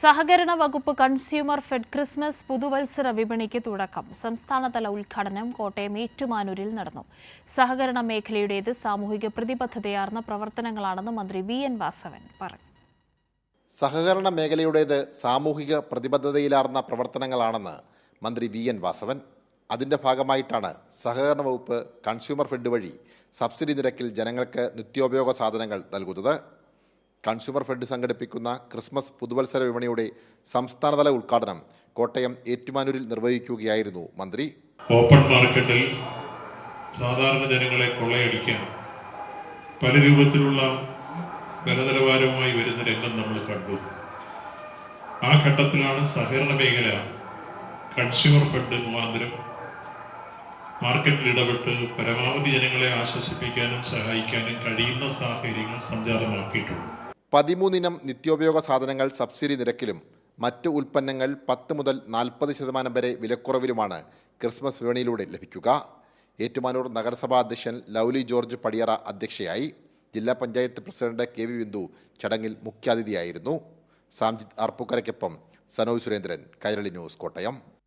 സഹകരണ വകുപ്പ് consumer fed Christmas പുതുവത്സര വിപണിക്ക് തുടക്കം. സംസ്ഥാനതല ഉദ്ഘാടനം കോട്ടയം ഏറ്റുമാനൂരിൽ നടന്നു. സഹകരണ മേഖലയുടേത് സാമൂഹിക പ്രതിബദ്ധതയാർന്ന പ്രവർത്തനങ്ങളാണെന്ന് മന്ത്രി വി.എൻ. വാസവൻ പറഞ്ഞു. സഹകരണ മേഖലയുടേത് സാമൂഹിക പ്രതിബദ്ധതയിലാർന്ന പ്രവർത്തനങ്ങളാണെന്ന് മന്ത്രി വി.എൻ. വാസവൻ. അതിന്റെ ഭാഗമായിട്ടാണ് സഹകരണ വകുപ്പ് കൺസ്യൂമർ ഫെഡ് വഴി സബ്സിഡി നിരക്കിൽ ജനങ്ങൾക്ക് നിത്യോപയോഗ സാധനങ്ങൾ നൽകുന്നത്. കൺസ്യൂമർ ഫെഡ് സംഘടിപ്പിക്കുന്ന ക്രിസ്മസ് പുതുവത്സര വിപണിയുടെ സംസ്ഥാനതല ഉദ്ഘാടനം കോട്ടയം ഏറ്റുമാനൂരിൽ നിർവഹിക്കുകയായിരുന്നു മന്ത്രി. ഓപ്പൺ മാർക്കറ്റിൽ സാധാരണ ജനങ്ങളെ കൊള്ളയടിക്കാൻ പല രൂപത്തിലുള്ള വിലനിലവാരവുമായി വരുന്ന രംഗം നമ്മൾ കണ്ടു. ആ ഘട്ടത്തിലാണ് സഹകരണ മേഖല കൺസ്യൂമർ ഫെഡ് മുഖാന്തരം മാർക്കറ്റിൽ ഇടപെട്ട് പരമാവധി ജനങ്ങളെ ആശ്വസിപ്പിക്കാനും സഹായിക്കാനും കഴിയുന്ന സാഹചര്യങ്ങൾ സംജാതമാക്കിയിട്ടുണ്ട്. 13 ഇനം നിത്യോപയോഗ സാധനങ്ങൾ സബ്സിഡി നിരക്കിലും മറ്റ് ഉൽപ്പന്നങ്ങൾ 10 മുതൽ 40% വരെ വിലക്കുറവിലുമാണ് ക്രിസ്മസ് വിപണിയിലൂടെ ലഭിക്കുക. ഏറ്റുമാനൂർ നഗരസഭാ അധ്യക്ഷൻ ലൗലി ജോർജ് പടിയറ അധ്യക്ഷയായി. ജില്ലാ പഞ്ചായത്ത് പ്രസിഡന്റ് കെ.വി. ബിന്ദു ചടങ്ങിൽ മുഖ്യാതിഥിയായിരുന്നു. സാംജിത് ആർപ്പൂക്കരയ്ക്കൊപ്പം സനോജ് സുരേന്ദ്രൻ, കൈരളി ന്യൂസ്, കോട്ടയം.